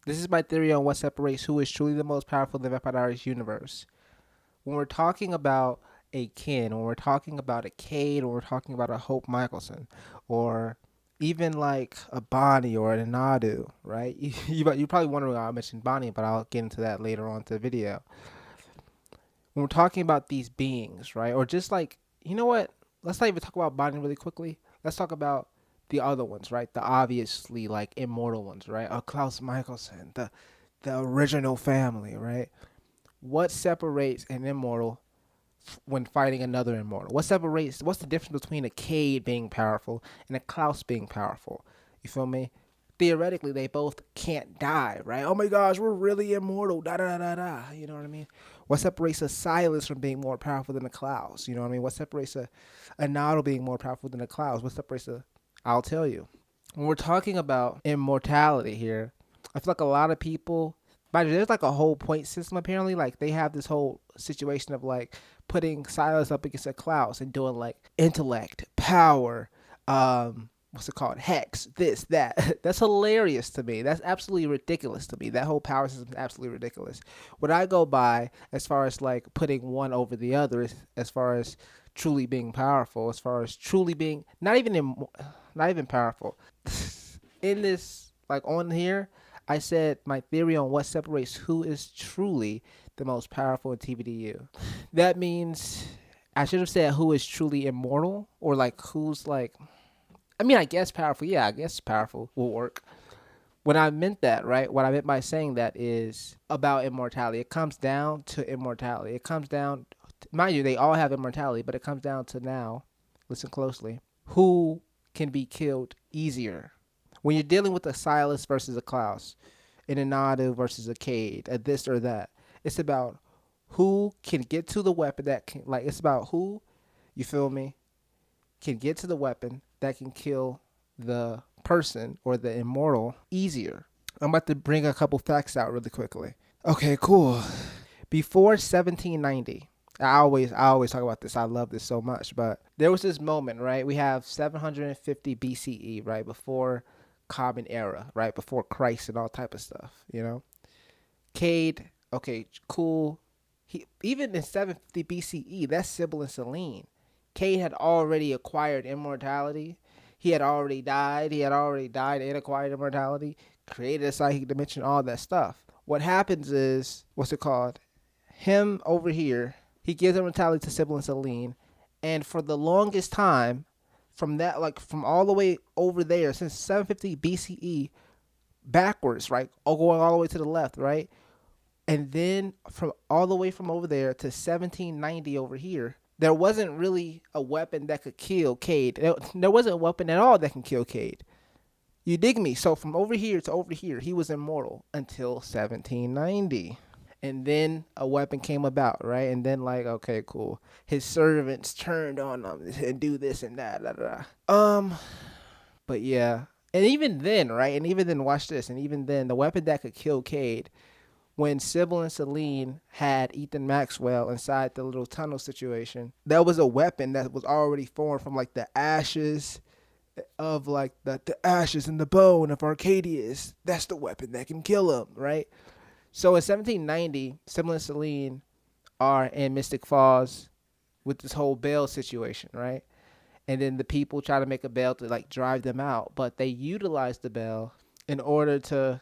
This is my theory on what separates who is truly the most powerful in the Vampire Diaries universe. When we're talking about a Ken, when we're talking about a Cade, or we're talking about a Hope Michelson, or even like a Bonnie or an Anadu, right? You probably wondering why I mentioned Bonnie, but I'll get into that later on to the video. When we're talking about these beings, right? Or just like, you know what? Let's not even talk about Bonnie really quickly. Let's talk about the other ones, right? The obviously like immortal ones, right? Klaus Michelson, the original family, right? What separates an immortal when fighting another immortal? What's the difference between a Cade being powerful and a Klaus being powerful? You feel me? Theoretically, they both can't die, right? Oh my gosh, we're really immortal. Da da da da da. You know what I mean? What separates a Silas from being more powerful than a Klaus? You know what I mean? What separates a Nado being more powerful than a Klaus? What separates a? I'll tell you. When we're talking about immortality here, I feel like a lot of people, but there's like a whole point system apparently. Like they have this whole situation of like putting Silas up against a Klaus and doing like intellect, power, what's it called, hex, this, that. That's hilarious to me. That's absolutely ridiculous to me. That whole power system is absolutely ridiculous. What I go by as far as like putting one over the other is as far as truly being powerful, as far as truly being not even powerful. In this, like on here, I said my theory on what separates who is truly the most powerful in TVDU. That means I should have said who is truly immortal, or like who's like, I mean, I guess powerful. Yeah, I guess powerful will work. When I meant that, right? What I meant by saying that is about immortality. It comes down to immortality. It comes down, mind you, they all have immortality, but it comes down to now, listen closely, who can be killed easier. When you're dealing with a Silas versus a Klaus, an Anadu versus a Cade, a this or that, it's about who can get to the weapon that can, like, it's about who, you feel me, can get to the weapon that can kill the person or the immortal easier. I'm about to bring a couple facts out really quickly. Okay, cool. Before 1790, I always talk about this. I love this so much, but there was this moment, right? We have 750 BCE, right before Common Era, right before Christ and all type of stuff. You know, Cade. Okay, cool. He even in 750 BCE, that's Sybil and Selene. Cade had already acquired immortality. He had already died. He had already died and acquired immortality. Created a psychic dimension, all that stuff. What happens is, what's it called? Him over here, he gives immortality to Sybil and Selene, and for the longest time, from that, like from all the way over there, since 750 BCE backwards, right, all going all the way to the left, right, and then from all the way from over there to 1790 over here, there wasn't really a weapon that could kill Cade. There wasn't a weapon at all that can kill Cade. You dig me? So from over here to over here, he was immortal until 1790. And then a weapon came about, right? And then like, okay, cool. His servants turned on him and do this and that. Da, da, da. But yeah. And even then, right? And even then, watch this. And even then, the weapon that could kill Cade, when Sybil and Celine had Ethan Maxwell inside the little tunnel situation, that was a weapon that was already formed from like the ashes of like the ashes and the bone of Arcadius. That's the weapon that can kill him, right? So in 1790, Sybil and Celine are in Mystic Falls with this whole bail situation, right? And then the people try to make a bail to like drive them out, but they utilize the bail in order to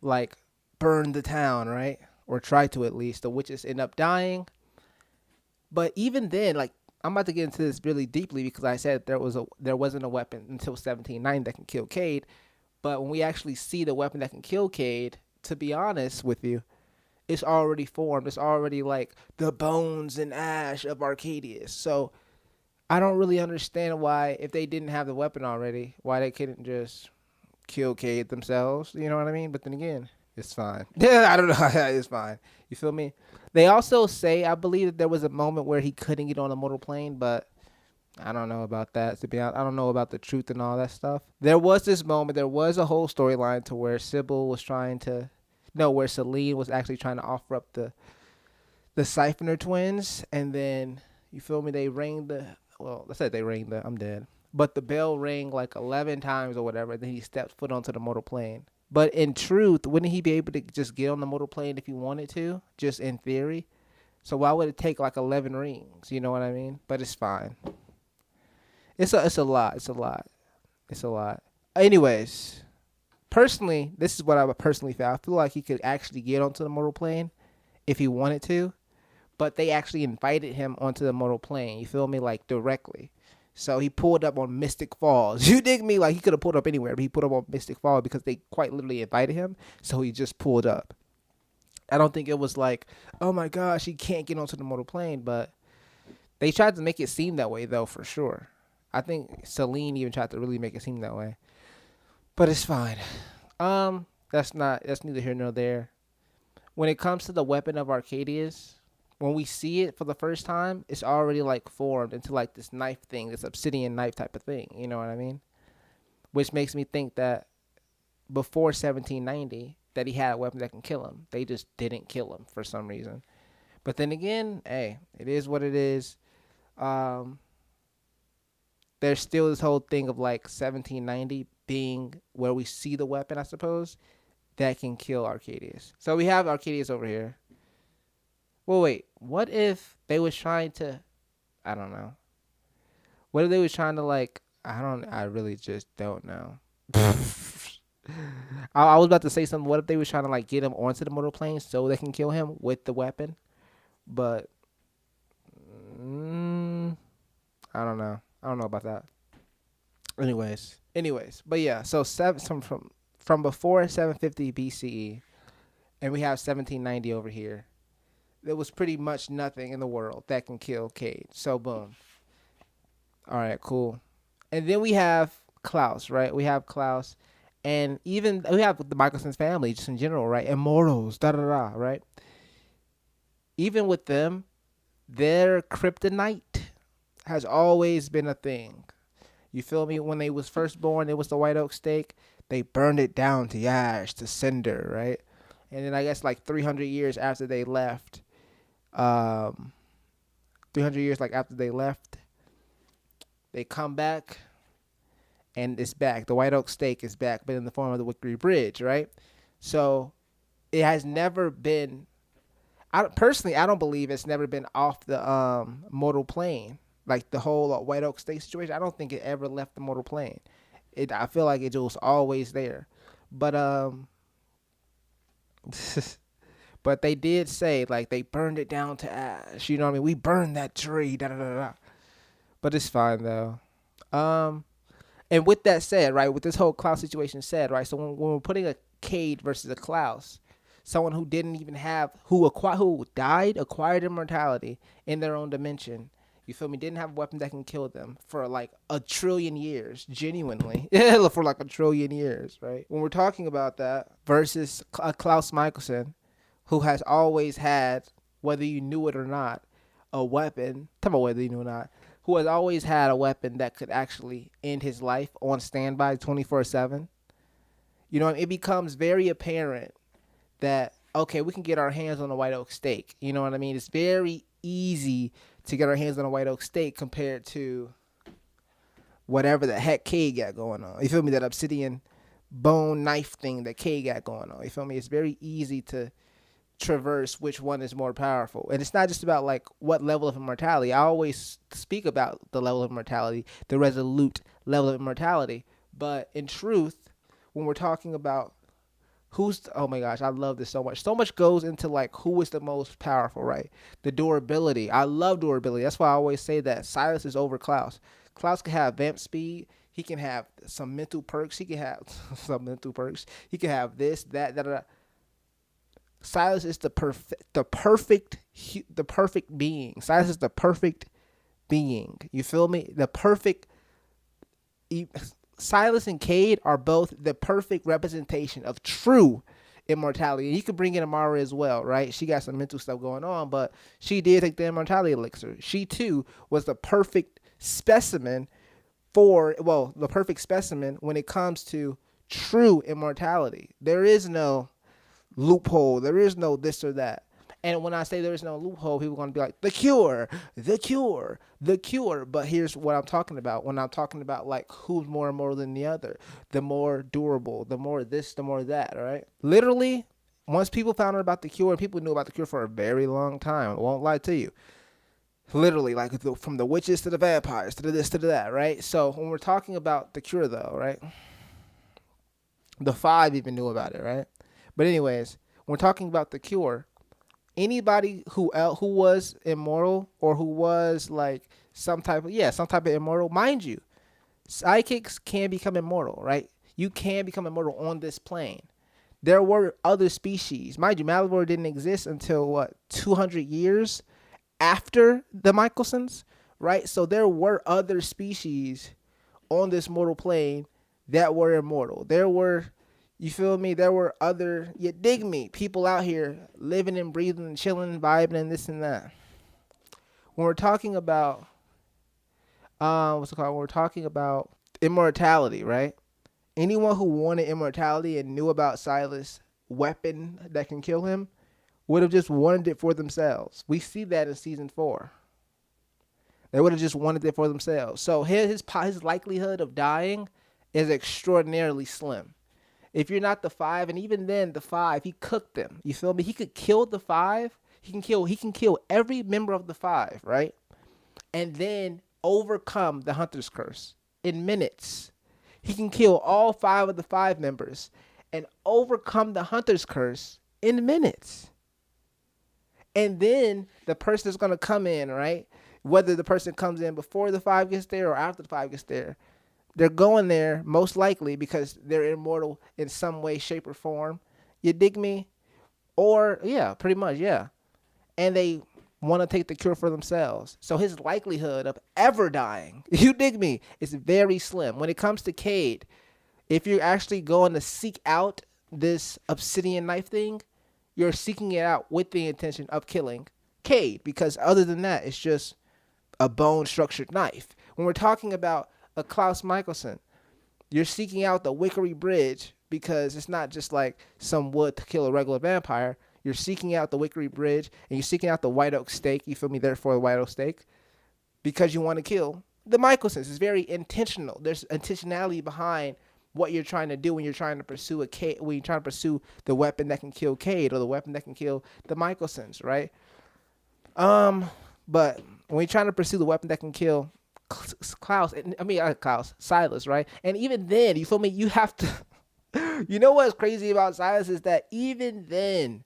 like burn the town, right? Or try to at least. The witches end up dying. But even then, like I'm about to get into this really deeply because I said there wasn't a weapon until 1790 that can kill Cade. But when we actually see the weapon that can kill Cade, to be honest with you, it's already formed. It's already like the bones and ash of Arcadius. So I don't really understand why, if they didn't have the weapon already, why they couldn't just kill Cade themselves. You know what I mean? But then again, it's fine. Yeah, I don't know. It's fine. You feel me? They also say, I believe that there was a moment where he couldn't get on a mortal plane, but I don't know about that. To be honest, I don't know about the truth and all that stuff. There was this moment. There was a whole storyline to where Sybil was trying to, no, where Celine was actually trying to offer up the Siphoner twins, and then you feel me? They rang the, well, let's say they rang the, I'm dead, but the bell rang like 11 times or whatever. And then he stepped foot onto the mortal plane. But in truth, wouldn't he be able to just get on the mortal plane if he wanted to? Just in theory. So why would it take like 11 rings? You know what I mean? But it's fine. It's a lot. It's a lot. It's a lot. Anyways, personally, this is what I would personally feel. I feel like he could actually get onto the mortal plane if he wanted to, but they actually invited him onto the mortal plane. You feel me? Like directly. So he pulled up on Mystic Falls. You dig me? Like he could have pulled up anywhere, but he pulled up on Mystic Falls because they quite literally invited him. So he just pulled up. I don't think it was like, oh my gosh, he can't get onto the mortal plane, but they tried to make it seem that way though, for sure. I think Celine even tried to really make it seem that way. But it's fine. That's neither here nor there. When it comes to the weapon of Arcadius, when we see it for the first time, it's already like formed into like this knife thing, this obsidian knife type of thing. You know what I mean? Which makes me think that before 1790, that he had a weapon that can kill him. They just didn't kill him for some reason. But then again, hey, it is what it is. Um, there's still this whole thing of like 1790 being where we see the weapon, I suppose, that can kill Arcadius. So we have Arcadius over here. Well, wait. What if they was trying to? I don't know. What if they was trying to like? I don't. I really just don't know. I was about to say something. What if they was trying to like get him onto the mortal plane so they can kill him with the weapon? But I don't know. I don't know about that. Anyways. But yeah. So from before 750 BCE, and we have 1790 over here. There was pretty much nothing in the world that can kill Cade. So boom. All right, cool. And then we have Klaus, right? We have Klaus, and even we have the Michelson's family just in general, right? Immortals, da da da, right? Even with them, their kryptonite has always been a thing. You feel me? When they was first born, it was the white oak stake. They burned it down to ash, to cinder, right? And then I guess like 300 years after they left, 300 years like after they left, they come back, and it's back. The white oak stake is back, but in the form of the Wickery Bridge, right? So it has never been. I don't believe it's never been off the mortal plane, like the whole white oak stake situation. I don't think it ever left the mortal plane. I feel like it was always there, but but they did say like they burned it down to ash. You know what I mean? We burned that tree. Da da da da. But it's fine though. And with that said, right, with this whole Klaus situation said, right, so when we're putting a Cade versus a Klaus, someone who didn't even have who died, acquired immortality in their own dimension. You feel me? Didn't have a weapon that can kill them for like 1,000,000,000,000 years, genuinely, for like 1,000,000,000,000 years, right? When we're talking about that versus Klaus Michelson, who has always had, whether you knew it or not, a weapon. Tell me whether you knew or not. Who has always had a weapon that could actually end his life on standby 24/7. You know, it becomes very apparent that, okay, we can get our hands on a white oak stake. You know what I mean? It's very easy to get our hands on a white oak stake compared to whatever the heck Cade got going on. You feel me? That obsidian bone knife thing that Cade got going on. You feel me? It's very easy to traverse which one is more powerful. And it's not just about like what level of immortality. I always speak about the level of immortality, the resolute level of immortality. But in truth, when we're talking about oh my gosh, I love this so much. So much goes into like who is the most powerful, right? The durability. I love durability. That's why I always say that Silas is over Klaus. Klaus can have vamp speed. He can have some mental perks. He can have some mental perks. He can have this, that, that. Silas is the perfect being. Silas is the perfect being. You feel me? The perfect. Silas and Cade are both the perfect representation of true immortality. And you could bring in Amara as well, right? She got some mental stuff going on, but she did take the immortality elixir. She too was the perfect specimen the perfect specimen when it comes to true immortality. There is no loophole. There is no this or that. And when I say there is no loophole, people are going to be like, the cure, the cure, the cure. But here's what I'm talking about. When I'm talking about like who's more immortal than the other, the more durable, the more this, the more that, right? Literally, once people found out about the cure, and people knew about the cure for a very long time, I won't lie to you. Literally, like from the witches to the vampires to the this to the that, right? So when we're talking about the cure, though, right? The five even knew about it, right? But anyways, when we're talking about the cure, anybody who was immortal or who was like some type of immortal, mind you, psychics can become immortal, right? You can become immortal on this plane. There were other species, mind you. Malivore didn't exist until what, 200 years after the Michelsons, right? So there were other species on this mortal plane that were immortal. There were, you feel me? There were other, you dig me, people out here living and breathing and chilling, vibing, and this and that. When we're talking about, what's it called? When we're talking about immortality, right? Anyone who wanted immortality and knew about Silas' weapon that can kill him would have just wanted it for themselves. We see that in season 4. They would have just wanted it for themselves. So his likelihood of dying is extraordinarily slim. If you're not the 5, and even then the 5, he cooked them. You feel me? He could kill the 5. He can kill every member of the 5, right? And then overcome the Hunter's Curse in minutes. He can kill all 5 of the 5 members and overcome the Hunter's Curse in minutes. And then the person is going to come in, right? Whether the person comes in before the 5 gets there or after the 5 gets there, they're going there most likely because they're immortal in some way, shape, or form. You dig me? Or, yeah, pretty much, yeah. And they want to take the cure for themselves. So his likelihood of ever dying, you dig me, is very slim. When it comes to Cade, if you're actually going to seek out this obsidian knife thing, you're seeking it out with the intention of killing Cade, because other than that, it's just a bone-structured knife. When we're talking about a Klaus Michelson, you're seeking out the Wickery Bridge because it's not just like some wood to kill a regular vampire. You're seeking out the Wickery Bridge, and you're seeking out the White Oak Stake. You feel me? Therefore, the White Oak Stake, because you want to kill the Michelsons. It's very intentional. There's intentionality behind what you're trying to do when you're trying to pursue when you're trying to pursue the weapon that can kill Cade or the weapon that can kill the Michelsons, right? But when you're trying to pursue the weapon that can kill Silas, right? And even then, you feel me? You have to. You know what's crazy about Silas is that even then,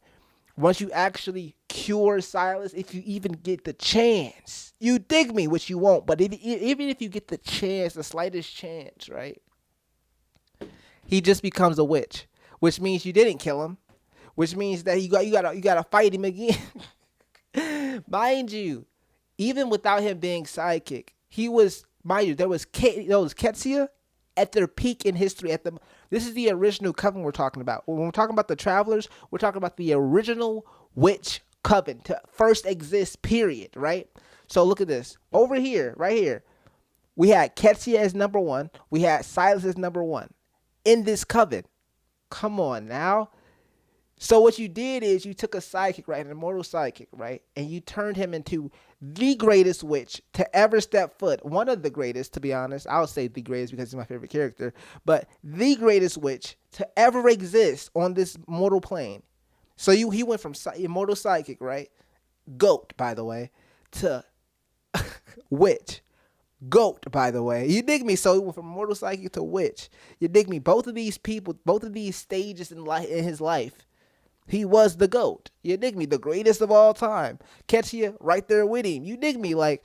once you actually cure Silas, if you even get the chance, you dig me, which you won't, but even if you get the chance, the slightest chance, right? He just becomes a witch, which means you didn't kill him, which means that you gotta fight him again. Mind you, even without him being sidekick, he was, mind you, there was Ketsia at their peak in history. This is the original coven we're talking about. When we're talking about the Travelers, we're talking about the original witch coven to first exist, period, right? So look at this. Over here, right here, we had Ketsia as number 1. We had Silas as number 1 in this coven. Come on now. So what you did is you took a sidekick, right, an immortal sidekick, right, and you turned him into the greatest witch to ever step foot. One of the greatest, to be honest. I would say the greatest because he's my favorite character. But the greatest witch to ever exist on this mortal plane. So he went from immortal sidekick, right, goat, by the way, to witch. Goat, by the way. You dig me? So he went from immortal sidekick to witch. You dig me? Both of these people, both of these stages in his life, he was the GOAT. You dig me? The greatest of all time. Catch you right there with him. You dig me? Like,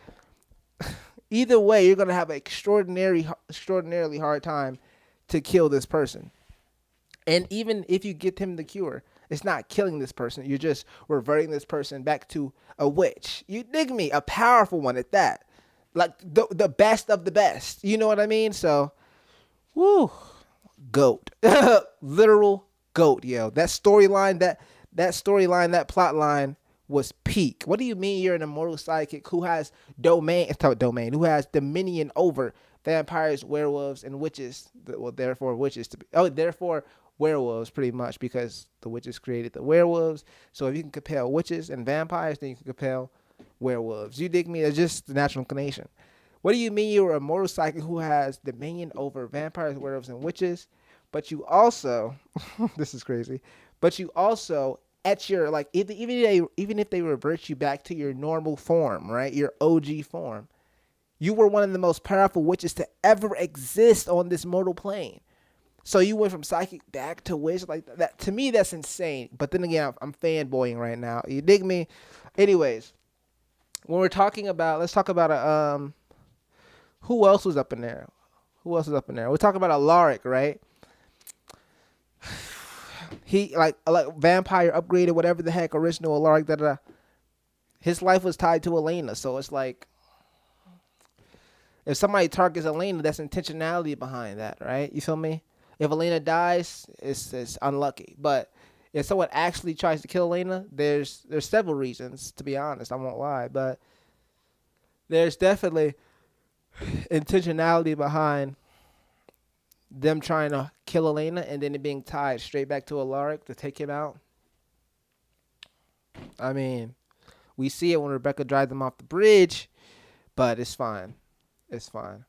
either way, you're going to have an extraordinarily hard time to kill this person. And even if you get him the cure, it's not killing this person. You're just reverting this person back to a witch. You dig me? A powerful one at that. Like, the best of the best. You know what I mean? So, woo. GOAT. Literal GOAT, yo. That storyline, that plot line was peak. What do you mean you're an immortal sidekick who has who has dominion over vampires, werewolves, and witches? Well, therefore werewolves pretty much because the witches created the werewolves. So if you can compel witches and vampires, then you can compel werewolves. You dig me? It's just the natural inclination. What do you mean you're a mortal psychic who has dominion over vampires, werewolves, and witches? But you also, this is crazy, but you also at your like even if they revert you back to your normal form, right? Your OG form. You were one of the most powerful witches to ever exist on this mortal plane. So you went from psychic back to witch like that. To me, that's insane. But then again, I'm fanboying right now. You dig me? Anyways, when we're talking about, let's talk about a who else was up in there? Who else was up in there? We're talking about Alaric, right? He like vampire upgraded, whatever the heck, original Alaric. His life was tied to Elena, so it's like if somebody targets Elena, that's intentionality behind that, right? You feel me? If Elena dies, it's unlucky. But if someone actually tries to kill Elena, there's several reasons, to be honest. I won't lie, but there's definitely intentionality behind them trying to kill Elena and then it being tied straight back to Alaric to take him out. I mean, we see it when Rebecca drives them off the bridge, but it's fine. It's fine.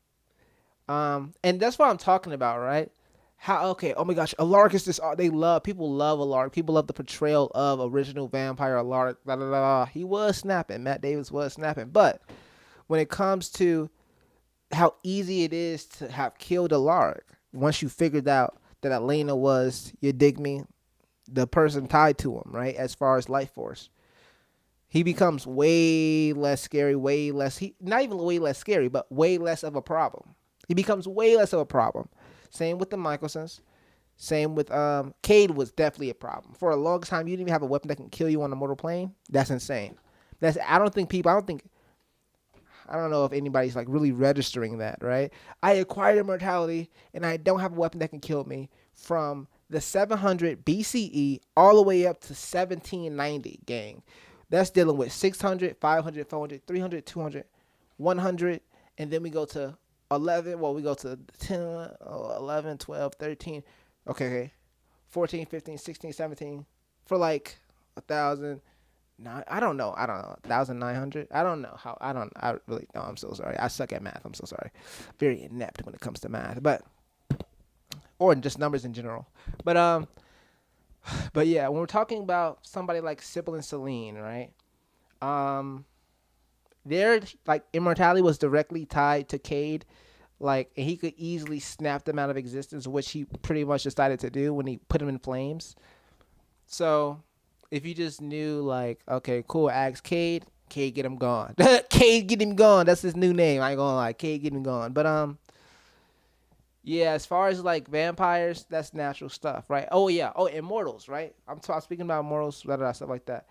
And that's what I'm talking about, right? How okay? Oh my gosh, Alaric is this. People love Alaric. People love the portrayal of original vampire Alaric. Blah, blah, blah. He was snapping. Matt Davis was snapping. But when it comes to how easy it is to have killed Alaric, once you figured out that Elena was, you dig me, the person tied to him, right? As far as life force, he becomes way less scary. Not even way less scary, but way less of a problem. He becomes way less of a problem. Same with the Michelsons. Same with Cade was definitely a problem. For a long time, you didn't even have a weapon that can kill you on a mortal plane. That's insane. I don't know if anybody's like really registering that, right? I acquired immortality and I don't have a weapon that can kill me from the 700 BCE all the way up to 1790, gang. That's dealing with 600, 500, 400, 300, 200, 100, and then we go to 11. Well, we go to 10, 11, 12, 13. Okay. 14, 15, 16, 17 for like 1,000. I don't know. 1,900. I don't know how. I really know. I'm so sorry. I suck at math. I'm so sorry. Very inept when it comes to math, or just numbers in general. But yeah, when we're talking about somebody like Sybil and Celine, right? Their like immortality was directly tied to Cade, like, and he could easily snap them out of existence, which he pretty much decided to do when he put them in flames. So if you just knew, like, okay, cool, ask Cade, get him gone. Cade, get him gone. That's his new name. I ain't gonna lie, Cade, get him gone. But yeah, as far as like vampires, that's natural stuff, right? Oh yeah, immortals, right? I'm speaking about immortals, stuff like that.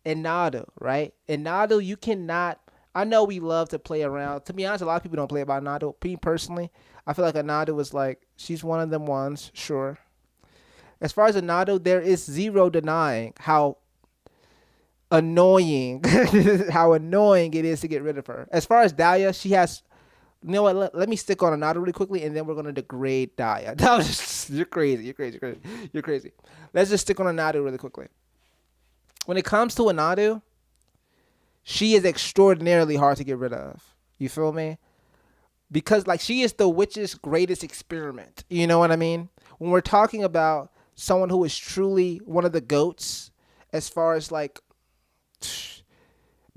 And Nadu, right? And Nadu, you cannot. I know we love to play around. To be honest, a lot of people don't play about Nadu. Me personally, I feel like a Nadu is like she's one of them ones, sure. As far as a Nadu, there is zero denying how annoying it is to get rid of her. As far as Dahlia, she has. You know what? Let me stick on Anadu really quickly, and then we're gonna degrade Dahlia. You're crazy. You're crazy. Let's just stick on Anadu really quickly. When it comes to Anadu, she is extraordinarily hard to get rid of. You feel me? Because like she is the witch's greatest experiment. You know what I mean? When we're talking about someone who is truly one of the goats, as far as like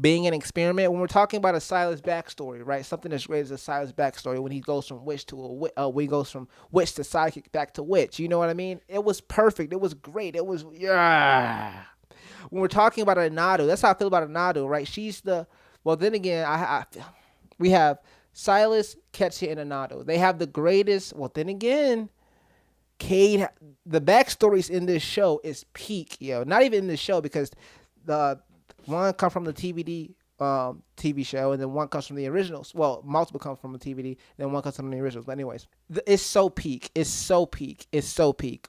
being an experiment, when we're talking about a Silas backstory, right? Something as great as a Silas backstory when he goes from witch to when he goes from witch to psychic back to witch. You know what I mean? It was perfect. It was great. It was yeah. When we're talking about Anadu, that's how I feel about Anadu, right? She's the then again, we have Silas, Ketchia, and Anadu. They have the greatest. Well, then again, Cade. The backstories in this show is peak, yo. Not even in this show because the one comes from the TVD TV show, and then one comes from the originals. Well, multiple come from the TVD, then one comes from the originals. But anyways, it's so peak. It's so peak.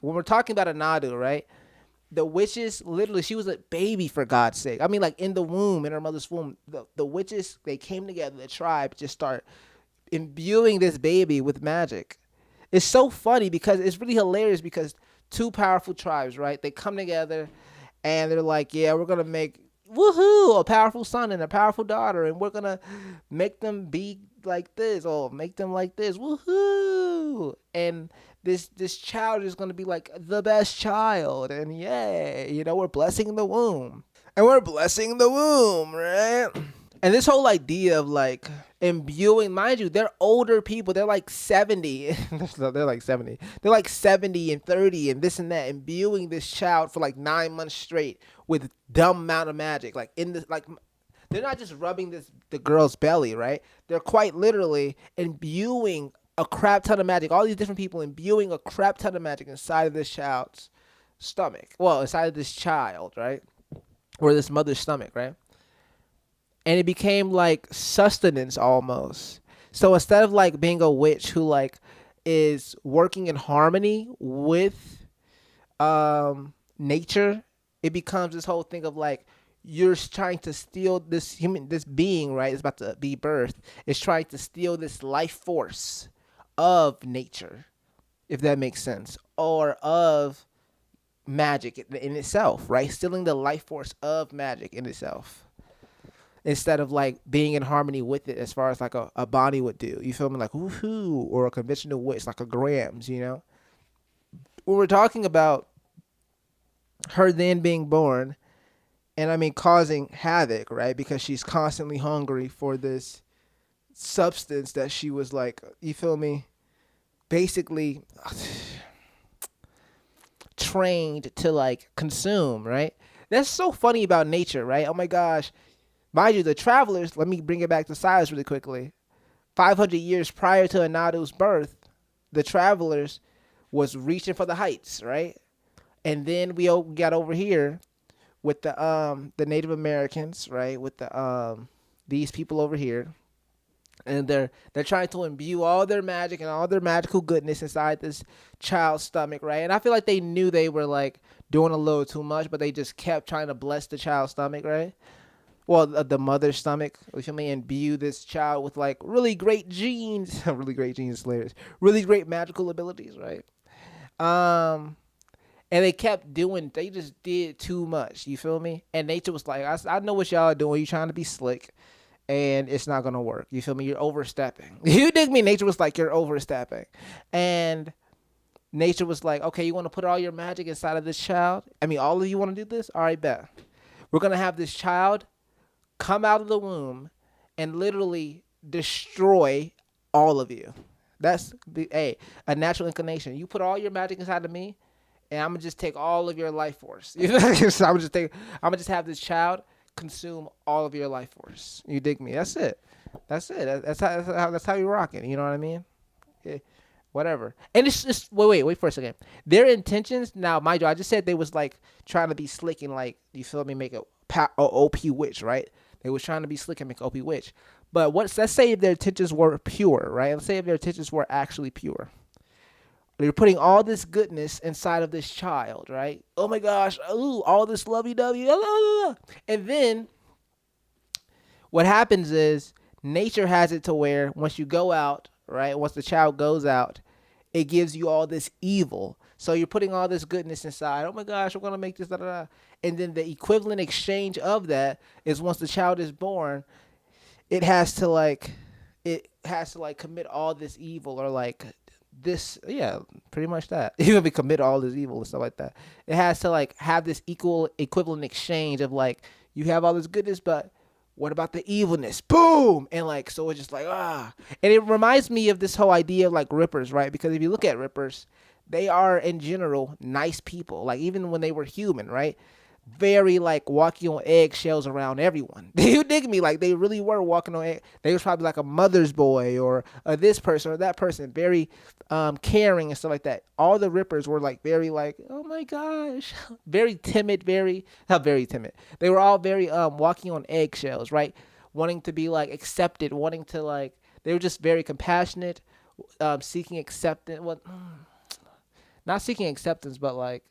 When we're talking about Anadu, right? The witches, literally, she was a baby, for God's sake. I mean, like, in the womb, in her mother's womb, the witches, they came together, the tribe, just start imbuing this baby with magic. It's so funny because it's really hilarious because two powerful tribes, right? They come together and they're like, yeah, we're gonna make woohoo a powerful son and a powerful daughter, and we're gonna make them be like this, or make them like this, woohoo! And this child is gonna be like the best child, and yay, we're blessing the womb, right? And this whole idea of like imbuing, mind you, they're older people. They're like 70. They're like 70. They're like 70 and 30 and this and that, imbuing this child for like 9 months straight with dumb amount of magic. Like in this, like they're not just rubbing the girl's belly, right? They're quite literally imbuing a crap ton of magic. All these different people imbuing a crap ton of magic inside of this child's stomach. Well, inside of this child, right? Or this mother's stomach, right? And it became like sustenance almost. So instead of like being a witch who like is working in harmony with nature, it becomes this whole thing of like you're trying to steal this being, right? It's about to be birthed. It's trying to steal this life force of nature, if that makes sense, or of magic in itself, right? Stealing the life force of magic in itself, instead of like being in harmony with it, as far as like a Bonnie would do. You feel me? Like woohoo, or a conventional witch like a Grams, When we're talking about her then being born, and I mean causing havoc, right? Because she's constantly hungry for this substance that she was like, you feel me? Basically trained to like consume, right? That's so funny about nature, right? Oh my gosh. Mind you, the travelers, let me bring it back to Cyrus really quickly. 500 years prior to Anadu's birth, the travelers was reaching for the heights, right? And then we got over here with the Native Americans, right? With these people over here. And they're trying to imbue all their magic and all their magical goodness inside this child's stomach, right? And I feel like they knew they were like doing a little too much, but they just kept trying to bless the child's stomach, right? Well, the mother's stomach, you feel me, imbue this child with like really great genes, really great genes, slayers, really great magical abilities, right? And they just did too much, you feel me? And nature was like, I know what y'all are doing. You trying to be slick, and it's not gonna work. You feel me? You're overstepping. You dig me? Nature was like, you're overstepping, and nature was like, okay, you want to put all your magic inside of this child? I mean, all of you want to do this? All right, bet. We're gonna have this child come out of the womb and literally destroy all of you. That's a natural inclination. You put all your magic inside of me, and I'm gonna just take all of your life force. So I'm gonna just have this child consume all of your life force. You dig me? That's it. That's how you're rocking. You know what I mean? Yeah, whatever. And it's just wait for a second. Their intentions now, mind you, I just said they was like trying to be slick and like, you feel me, make a OP witch, right? They was trying to be slick and make OP witch. But let's say if their intentions were pure, right? Let's say if their intentions were actually pure. They're putting all this goodness inside of this child, right? Oh my gosh, ooh, all this lovey-dovey. And then what happens is nature has it to where once you go out, right? Once the child goes out, it gives you all this evil. So you're putting all this goodness inside. Oh my gosh, we're gonna make this, da da da. And then the equivalent exchange of that is once the child is born, it has to like commit all this evil, or like this, yeah, pretty much that. Even be commit all this evil and stuff like that. It has to like have this equivalent exchange of like, you have all this goodness, but what about the evilness? Boom! And like, so it's just like, ah. And it reminds me of this whole idea of like rippers, right? Because if you look at rippers, they are in general nice people. Like even when they were human, right? Very like walking on eggshells around everyone. You dig me? Like they really were walking on egg. They was probably like a mother's boy, or this person or that person, very caring and stuff like that. All the rippers were like very like, oh my gosh, very timid, not very timid. They were all very walking on eggshells, right? Wanting to be like accepted, wanting to like, they were just very compassionate, seeking acceptance. Well, not seeking acceptance, but like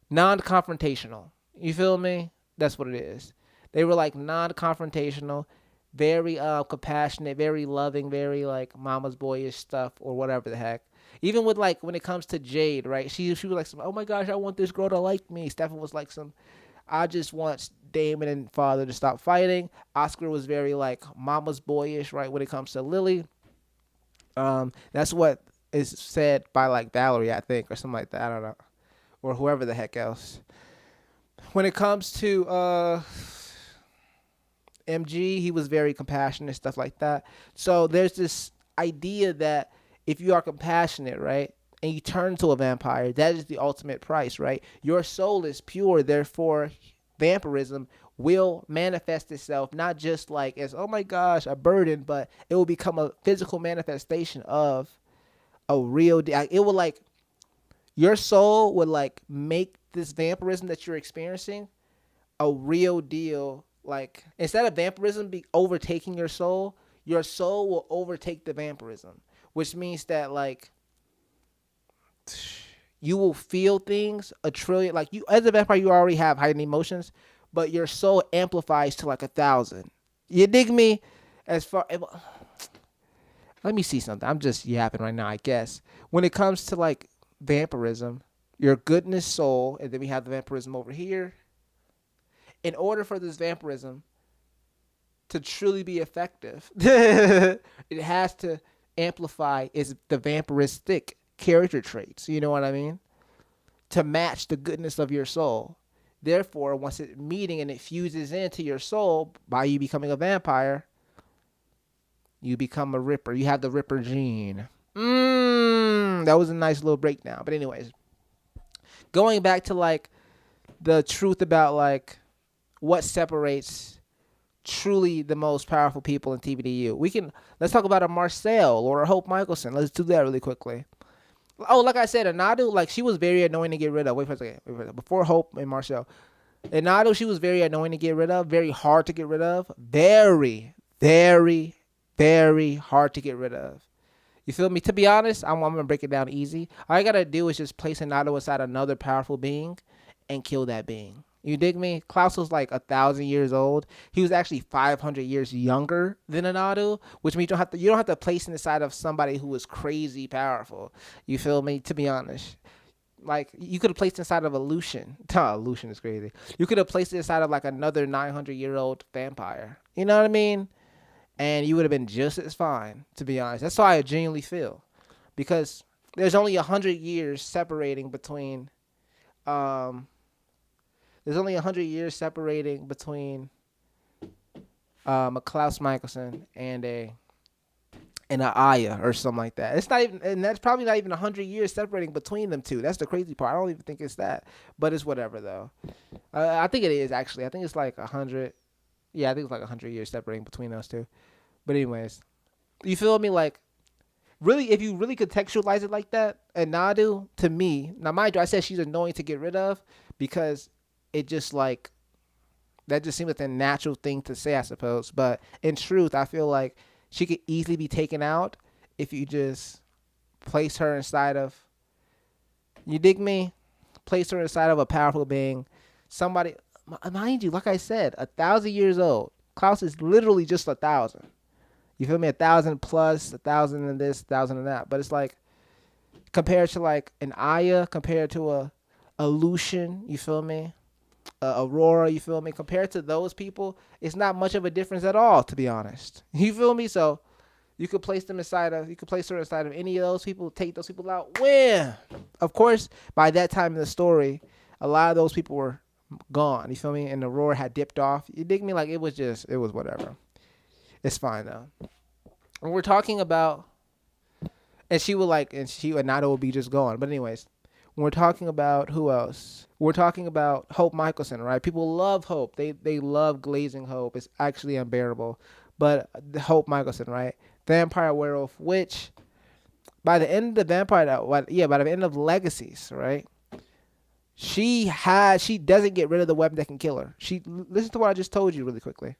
non-confrontational. You feel me? That's what it is. They were like non-confrontational, very compassionate, very loving, very like mama's boyish stuff, or whatever the heck. Even with like when it comes to Jade, right? She was like, oh my gosh, I want this girl to like me. Stefan was like I just want Damon and Father to stop fighting. Oscar was very like mama's boyish, right? When it comes to Lily, that's what is said by like Valerie, I think, or something like that. I don't know, or whoever the heck else. When it comes to MG, he was very compassionate, stuff like that. So there's this idea that if you are compassionate, right, and you turn to a vampire, that is the ultimate price, right? Your soul is pure, therefore, vampirism will manifest itself not just like as, oh my gosh, a burden, but it will become a physical manifestation of a real. It will like your soul would like make this vampirism that you're experiencing a real deal. Like instead of vampirism be overtaking your soul will overtake the vampirism, which means that like you will feel things a trillion. Like you as a vampire, you already have heightened emotions, but your soul amplifies to like 1,000. You dig me? As far let me see something. I'm just yapping right now, I guess. When it comes to like vampirism, your goodness soul, and then we have the vampirism over here. In order for this vampirism to truly be effective, it has to amplify the vampiristic character traits. You know what I mean? To match the goodness of your soul. Therefore, once it's meeting and it fuses into your soul by you becoming a vampire, you become a Ripper. You have the Ripper gene. That was a nice little breakdown. But anyways, going back to like the truth about like what separates truly the most powerful people in TVDU. Let's talk about a Marcel or a Hope Michelson. Let's do that really quickly. Oh, like I said, Anadu, like she was very annoying to get rid of. Wait for a second. Before Hope and Marcel, Anadu, she was very annoying to get rid of. Very hard to get rid of. Very, very, very hard to get rid of. You feel me? To be honest, I'm gonna break it down easy. All you gotta do is just place Anadu aside another powerful being, and kill that being. You dig me? Klaus was like 1,000 years old. He was actually 500 years younger than Anadu, which means you don't have to place him inside of somebody who was crazy powerful. You feel me? To be honest, like you could have placed inside of a Lucian. Lucian is crazy. You could have placed it inside of like another 900-year-old vampire. You know what I mean? And you would have been just as fine. To be honest, that's how I genuinely feel, because there's only 100 years separating between. There's only 100 years separating between a Klaus Michelson and an Aya or something like that. It's not even, and that's probably not even 100 years separating between them two. That's the crazy part. I don't even think it's that, but it's whatever though. I think it is actually. I think it's like 100. Yeah, I think it's like 100 years separating between those two. But anyways, you feel me? Like really, if you really contextualize it like that, and Nadu to me, now mind you, I said she's annoying to get rid of because it just like that just seems like a natural thing to say, I suppose. But in truth, I feel like she could easily be taken out if you just place her inside of, you dig me? Place her inside of a powerful being. Somebody, mind you, like I said, 1,000 years old. Klaus is literally just 1,000. You feel me? 1,000 plus, 1,000 and this, 1,000 and that. But it's like, compared to like an Aya, compared to a Lucian, you feel me? Aurora, you feel me? Compared to those people, it's not much of a difference at all, to be honest. You feel me? So you could place her inside of any of those people, take those people out. Wham! Of course, by that time in the story, a lot of those people were gone. You feel me? And Aurora had dipped off. You dig me? Like it was whatever. It's fine though. And we're talking about, and Nada will be just gone. But anyways, when we're talking about who else? We're talking about Hope Michelson, right? People love Hope. They love glazing Hope. It's actually unbearable. But Hope Michelson, right? Vampire Werewolf, which by the end of by the end of Legacies, right? She doesn't get rid of the weapon that can kill her. Listen to what I just told you really quickly.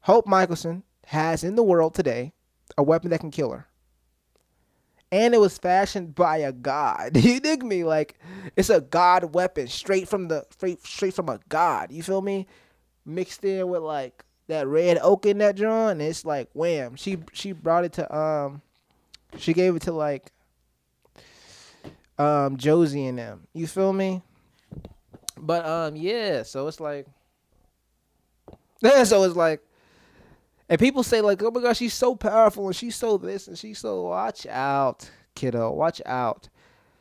Hope Michelson has in the world today a weapon that can kill her. And it was fashioned by a god. You dig me? Like it's a god weapon, straight from a god. You feel me? Mixed in with like that red oak in that John. It's like wham. She brought it to she gave it to like Josie and them. You feel me? But yeah, so it's like so it's like and people say like, oh my gosh, she's so powerful and she's so this and she's so watch out, kiddo, watch out.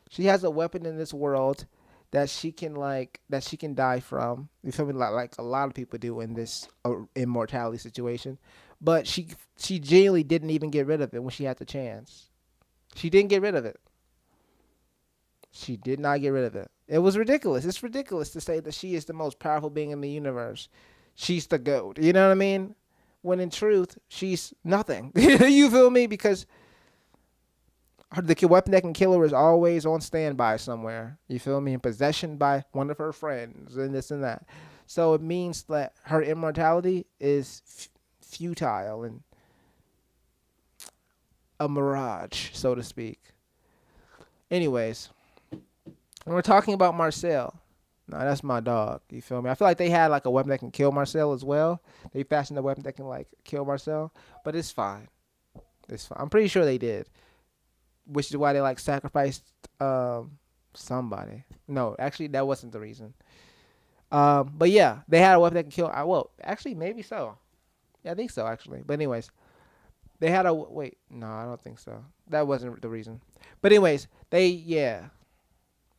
She has a weapon in this world that she can die from. You feel me? Like a lot of people do in this immortality situation. But she genuinely didn't even get rid of it when she had the chance. She didn't get rid of it. She did not get rid of it. It was ridiculous. It's ridiculous to say that she is the most powerful being in the universe. She's the GOAT. You know what I mean? When in truth, she's nothing. You feel me? Because the weapon that can kill her is always on standby somewhere. You feel me? In possession by one of her friends and this and that. So it means that her immortality is futile and a mirage, so to speak. Anyways, when we're talking about Marcel, no, that's my dog. You feel me? I feel like they had like a weapon that can kill Marcel as well. They fashioned a weapon that can like kill Marcel, but it's fine. It's fine. I'm pretty sure they did, which is why they like sacrificed somebody. No, actually, that wasn't the reason. But yeah, they had a weapon that can kill. Well, actually, maybe so. Yeah, I think so actually. But anyways, they had a wait. No, I don't think so. That wasn't the reason. But anyways, yeah,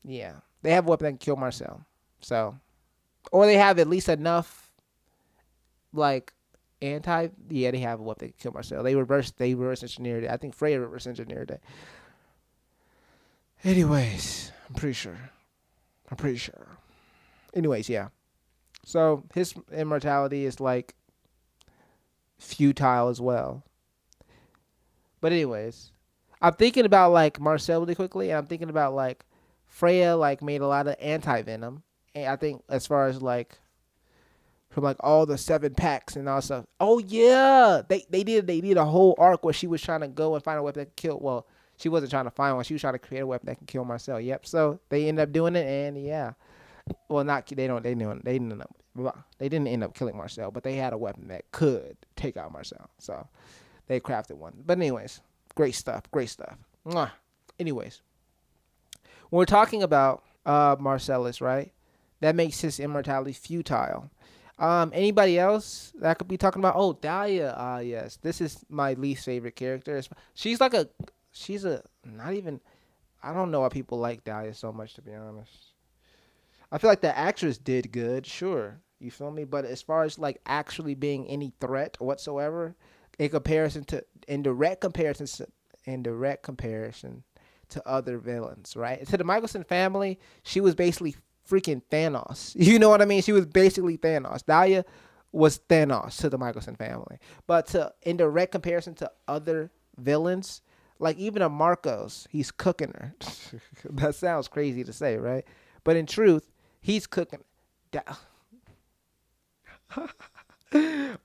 they have a weapon that can kill Marcel. So, or they have at least enough like anti. Yeah, they have a weapon that can kill Marcel. They reverse engineered it. I think Freya reverse engineered it. Anyways, I'm pretty sure. I'm pretty sure. Anyways, yeah. So his immortality is like futile as well. But anyways, I'm thinking about like Marcel really quickly, and I'm thinking about like Freya like made a lot of anti venom, and I think as far as like from like all the 7 packs and all stuff. Oh yeah, they did a whole arc where she was trying to go and find a weapon that could kill. Well, she wasn't trying to find one. She was trying to create a weapon that can kill Marcel. Yep. So they ended up doing it, and yeah. Well, not they didn't end up killing Marcel, but they had a weapon that could take out Marcel. So they crafted one. But anyways, great stuff. Great stuff. Mwah. Anyways, when we're talking about Marcellus, right? That makes his immortality futile. Anybody else that I could be talking about? Oh, Dahlia. Yes. This is my least favorite character. She's a, not even, I don't know why people like Dahlia so much, to be honest. I feel like the actress did good, sure. You feel me? But as far as like actually being any threat whatsoever, in direct comparison to other villains, right? To the Michelson family, she was basically freaking Thanos. You know what I mean? She was basically Thanos. Dahlia was Thanos to the Michelson family. But in direct comparison to other villains, like even a Marcos, he's cooking her. That sounds crazy to say, right? But in truth, he's cooking.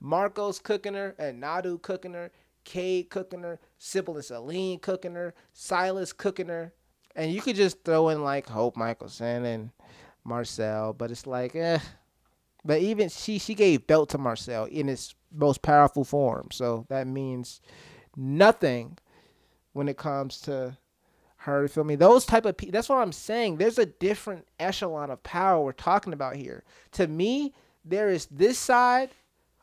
Marcos cooking her, and Nadu cooking her, Cade cooking her, Sybil and Celine cooking her, Silas cooking her. And you could just throw in like Hope Michelson and Marcel, but it's like, eh. But even she gave belt to Marcel in its most powerful form. So that means nothing when it comes to her. You feel me? Those type of people. That's what I'm saying. There's a different echelon of power we're talking about here. To me, there is this side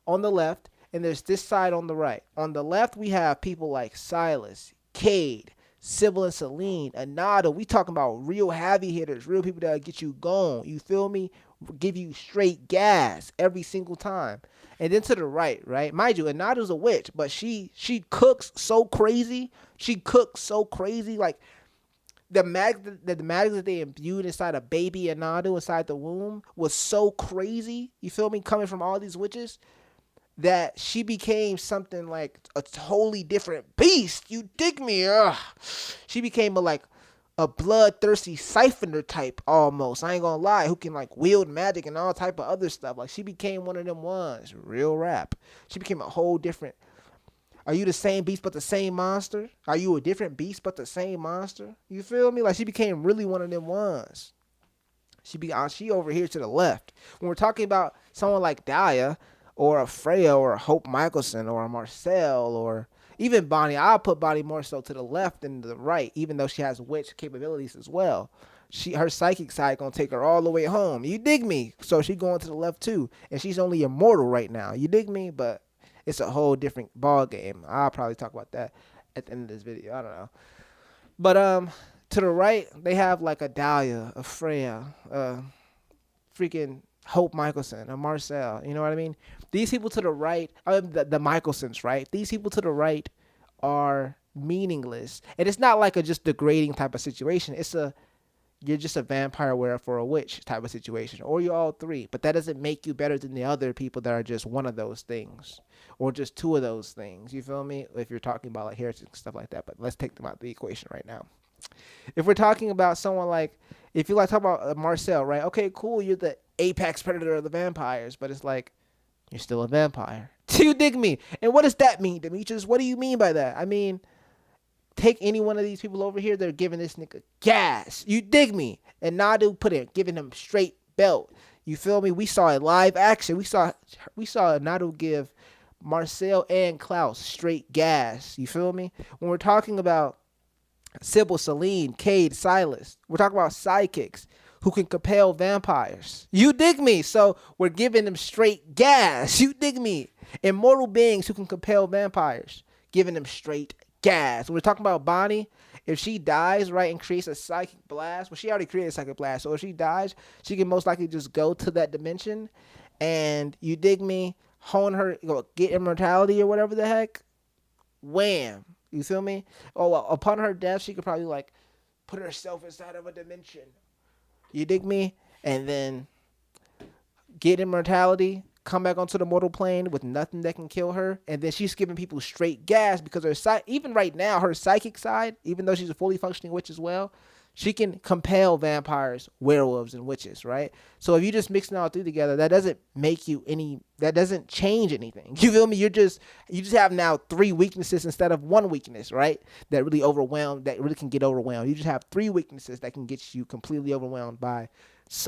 on the left, and there's this side on the right. On the left, we have people like Silas, Cade, Sybil and Celine, Anada. We talking about real heavy hitters, real people that'll get you going. You feel me? Give you straight gas every single time. And then to the right? Mind you, Anada's a witch, but she cooks so crazy. She cooks so crazy. Like the magic that they imbued inside a baby Anadu inside the womb was so crazy. You feel me? Coming from all these witches, that she became something like a totally different beast. You dig me? Ugh. She became a bloodthirsty siphoner type almost. I ain't gonna lie, who can like wield magic and all type of other stuff. Like she became one of them ones. Real rap. She became a whole different. Are you the same beast but the same monster? Are you a different beast but the same monster? You feel me? Like she became really one of them ones. She over here to the left. When we're talking about someone like Dahlia, or a Freya, or a Hope Michelson, or a Marcel, or Even Bonnie, I'll put Bonnie more so to the left than to the right, even though she has witch capabilities as well. Her psychic side gonna take her all the way home. You dig me? So she going to the left too, and she's only immortal right now. You dig me? But it's a whole different ball game. I'll probably talk about that at the end of this video. I don't know. But to the right they have like a Dahlia, a Freya, freaking Hope Michelson, a Marcel. You know what I mean? These people to the right, the Michelsons, right? These people to the right are meaningless, and it's not like a just degrading type of situation. It's a you're just a vampire wearer for a witch type of situation, or you're all three. But that doesn't make you better than the other people that are just one of those things, or just two of those things. You feel me? If you're talking about like heretics and stuff like that, but let's take them out of the equation right now. If we're talking about someone like, if you like talk about Marcel, right? Okay, cool. You're the apex predator of the vampires, but it's like you're still a vampire. Do you dig me? And what does that mean, Demetrius? What do you mean by that? I mean, take any one of these people over here, they're giving this nigga gas. You dig me? And Nadu giving him straight belt. You feel me? We saw it live action. We saw Nadu give Marcel and Klaus straight gas. You feel me? When we're talking about Sybil, Celine, Cade, Silas, we're talking about sidekicks who can compel vampires. You dig me? So we're giving them straight gas. You dig me? Immortal beings who can compel vampires, giving them straight gas. We're talking about Bonnie. If she dies, right, and creates a psychic blast, well, she already created a psychic blast. So if she dies, she can most likely just go to that dimension, and you dig me, hone her, get immortality or whatever the heck. Wham! You feel me? Oh, well, upon her death, she could probably like put herself inside of a dimension. You dig me? And then get immortality, come back onto the mortal plane with nothing that can kill her, and then she's giving people straight gas because even right now, her psychic side, even though she's a fully functioning witch as well, she can compel vampires, werewolves, and witches, right? So if you just mixing all three together, that doesn't change anything. You feel me? You just have now three weaknesses instead of one weakness, right? That really can get overwhelmed. You just have three weaknesses that can get you completely overwhelmed by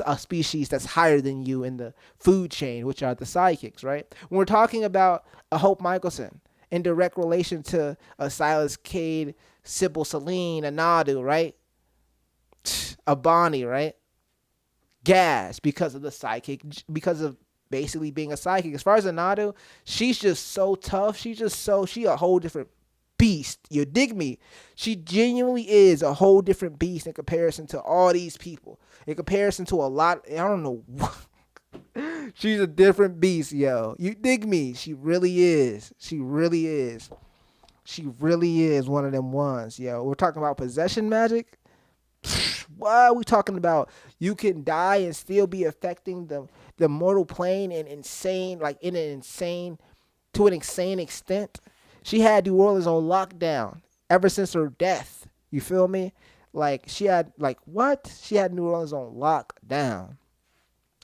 a species that's higher than you in the food chain, which are the sidekicks, right? When we're talking about a Hope Michelson in direct relation to a Silas, Cade, Sybil, Celine, a Nadu, right? A Bonnie, right? Gas because of the psychic, because of basically being a psychic. As far as a Nadu, she's just so tough. She a whole different beast. You dig me? She genuinely is a whole different beast in comparison to all these people. In comparison to a lot, I don't know. She's a different beast, yo. You dig me? She really is. She really is. She really is one of them ones, yo. We're talking about possession magic. What are we talking about? You can die and still be affecting the mortal plane to an insane extent. She had New Orleans on lockdown ever since her death. You feel me? Like she had New Orleans on lockdown,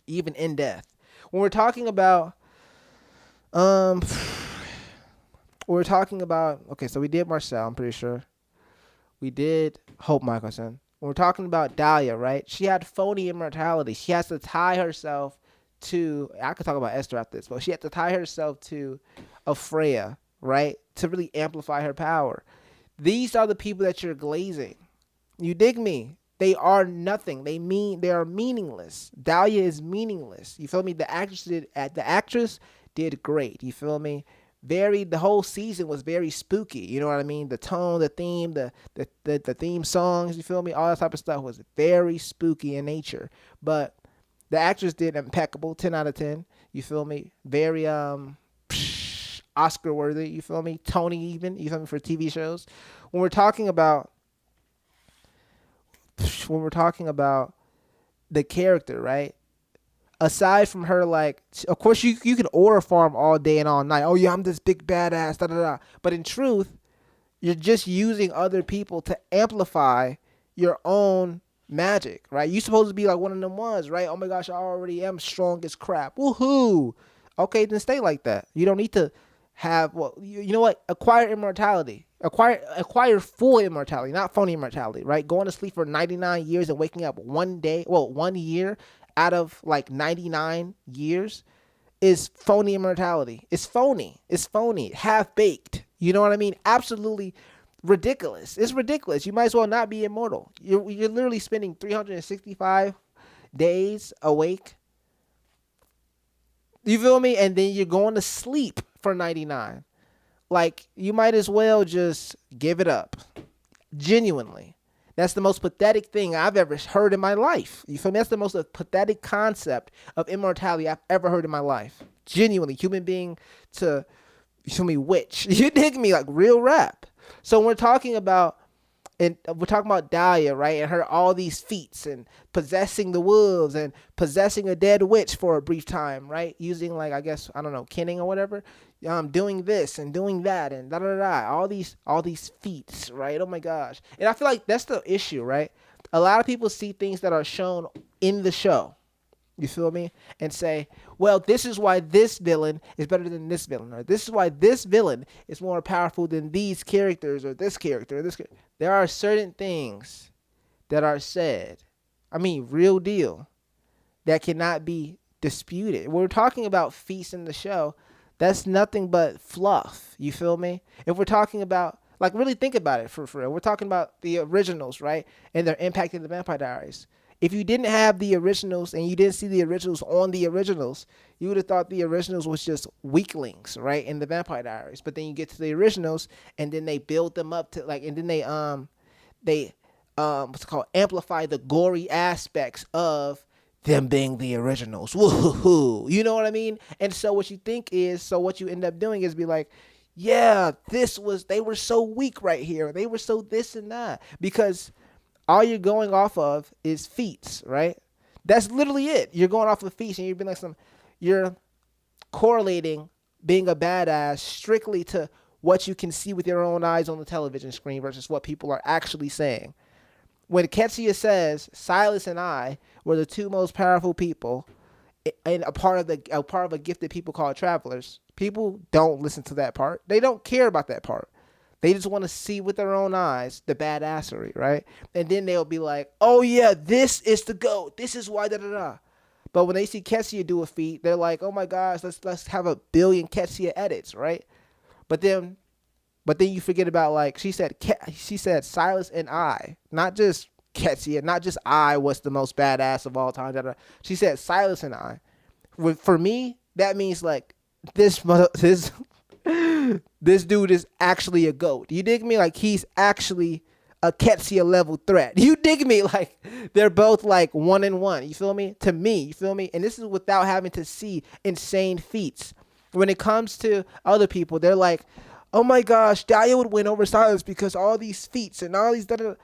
even in death. When we're talking about okay, so we did Marcel, I'm pretty sure. We did Hope Michelson. When we're talking about Dahlia, right? She had phony immortality. She has to tie herself to, I could talk about Esther after this, but she had to tie herself to a Freya, right? To really amplify her power. These are the people that you're glazing. You dig me? They are nothing. They are meaningless. Dahlia is meaningless. You feel me? The actress did great. You feel me? The whole season was very spooky. You know what I mean? The tone, the theme, the theme songs, you feel me? All that type of stuff was very spooky in nature. But the actress did impeccable, 10 out of 10. You feel me? Very Oscar worthy, you feel me? Tony even, you feel me, for TV shows. When we're talking about the character, right? Aside from her, like, of course you can aura farm all day and all night. Oh yeah, I'm this big badass, da da da. But in truth, you're just using other people to amplify your own magic, right? You're supposed to be like one of them ones, right? Oh my gosh, I already am strong as crap. Woohoo! Okay, then stay like that. You don't need to have, well, you know what? Acquire immortality. Acquire full immortality, not phony immortality, right? Going to sleep for 99 years and waking up 1 year out of like 99 years is phony immortality. It's phony. Half baked. You know what I mean? Absolutely ridiculous. It's ridiculous. You might as well not be immortal. You're literally spending 365 days awake. You feel me? And then you're going to sleep for 99. Like, you might as well just give it up. Genuinely. That's the most pathetic thing I've ever heard in my life. You feel me? That's the most pathetic concept of immortality I've ever heard in my life. Genuinely. Human being to, you feel me, witch. You dig me? Like, real rap. So when we're talking about, and we're talking about Dahlia, right? And her all these feats and possessing the wolves and possessing a dead witch for a brief time, right? Using, like, I guess, I don't know, kinning or whatever. Doing this and doing that and da da da. All these feats, right? Oh my gosh. And I feel like that's the issue, right? A lot of people see things that are shown in the show. You feel me? And say, well, this is why this villain is better than this villain, or this is why this villain is more powerful than these characters, or this character, or this. There are certain things that are said, I mean, real deal, that cannot be disputed. When we're talking about feats in the show, that's nothing but fluff. You feel me? If we're talking about, like, really think about it for real. We're talking about the originals, right? And their impact in the Vampire Diaries. If you didn't have the originals and you didn't see the originals on the originals, you would have thought the originals was just weaklings, right, in the Vampire Diaries. But then you get to the originals, and then they build them up to, like, and then they what's it called, amplify the gory aspects of them being the originals. Woohoo! You know what I mean? And so what you end up doing is be like, yeah, they were so weak right here. They were so this and that, because all you're going off of is feats, right? That's literally it. You're going off of feats, and you're correlating being a badass strictly to what you can see with your own eyes on the television screen versus what people are actually saying. When Ketsia says Silas and I were the two most powerful people and a part of a gift that people call travelers, people don't listen to that part. They don't care about that part. They just want to see with their own eyes the badassery, right? And then they'll be like, oh yeah, this is the GOAT. This is why da-da-da. But when they see Ketsia do a feat, they're like, oh my gosh, let's have a billion Ketsia edits, right? But then you forget about, like, she said Silas and I, not just Ketsia, not just I was the most badass of all time. Da-da. She said Silas and I. For me, that means, like, this this dude is actually a GOAT. You dig me? Like, he's actually a Ketsia level threat. You dig me? Like, they're both like 1-1. You feel me? To me, you feel me? And this is without having to see insane feats. When it comes to other people, they're like, oh my gosh, Dahlia would win over Silas because all these feats and all these the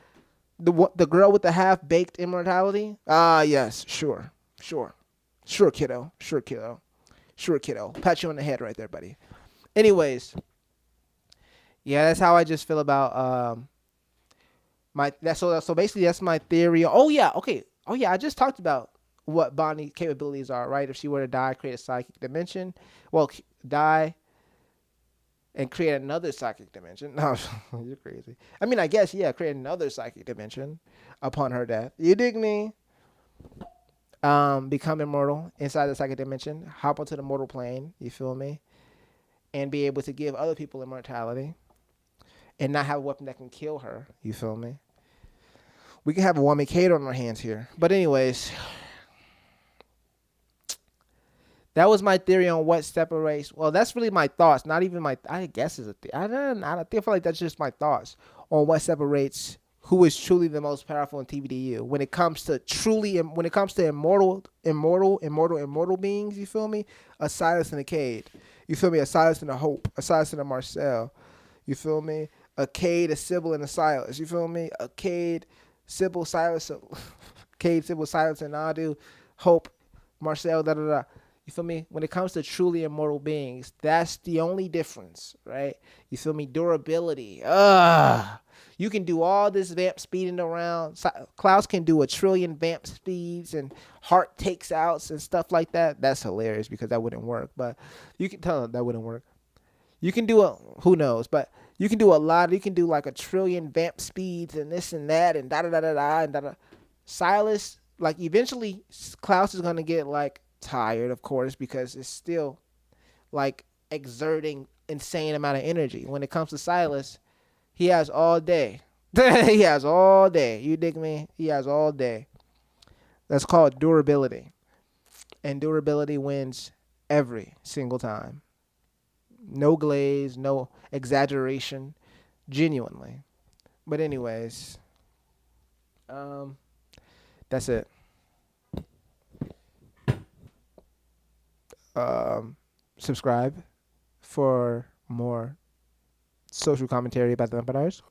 girl with the half-baked immortality. Ah, yes, sure, kiddo. Pat you on the head right there, buddy. Anyways, yeah, that's how I just feel about so basically that's my theory. Oh yeah, okay. Oh yeah, I just talked about what Bonnie's capabilities are, right? If she were to die, create a psychic dimension, well, die and create another psychic dimension. No, you're crazy. I mean, I guess, yeah, create another psychic dimension upon her death. You dig me? Become immortal inside the psychic dimension, hop onto the mortal plane, you feel me? And be able to give other people immortality and not have a weapon that can kill her, you feel me? We can have a woman Kate on our hands here. But anyways, that was my theory on what separates. Well, that's really my thoughts, not even my. I guess is a theory. I feel like that's just my thoughts on what separates who is truly the most powerful in TVDU when it comes to immortal beings. You feel me? A Silas and a Cade. You feel me? A Silas and a Hope. A Silas and a Marcel. You feel me? A Cade, a Sybil, and a Silas. You feel me? A Cade, Sybil, Silas, Cade, Sybil, Silas, and Nadu, Hope, Marcel, da da da. You feel me? When it comes to truly immortal beings, that's the only difference, right? You feel me? Durability. You can do all this vamp speeding around. Klaus can do 1 trillion vamp speeds and heart takes outs and stuff like that. That's hilarious because that wouldn't work. But you can tell that wouldn't work. You can do who knows, but you can do a lot. You can do like 1 trillion vamp speeds and this and that and da da da da da and da da. Silas, like, eventually Klaus is gonna get like tired, of course, because it's still like exerting insane amount of energy. When it comes to Silas, he has all day. He has all day. You dig me? He has all day. That's called durability. And durability wins every single time. No glaze, no exaggeration, genuinely. But anyways, um, that's it. Um, subscribe for more social commentary about the vampires.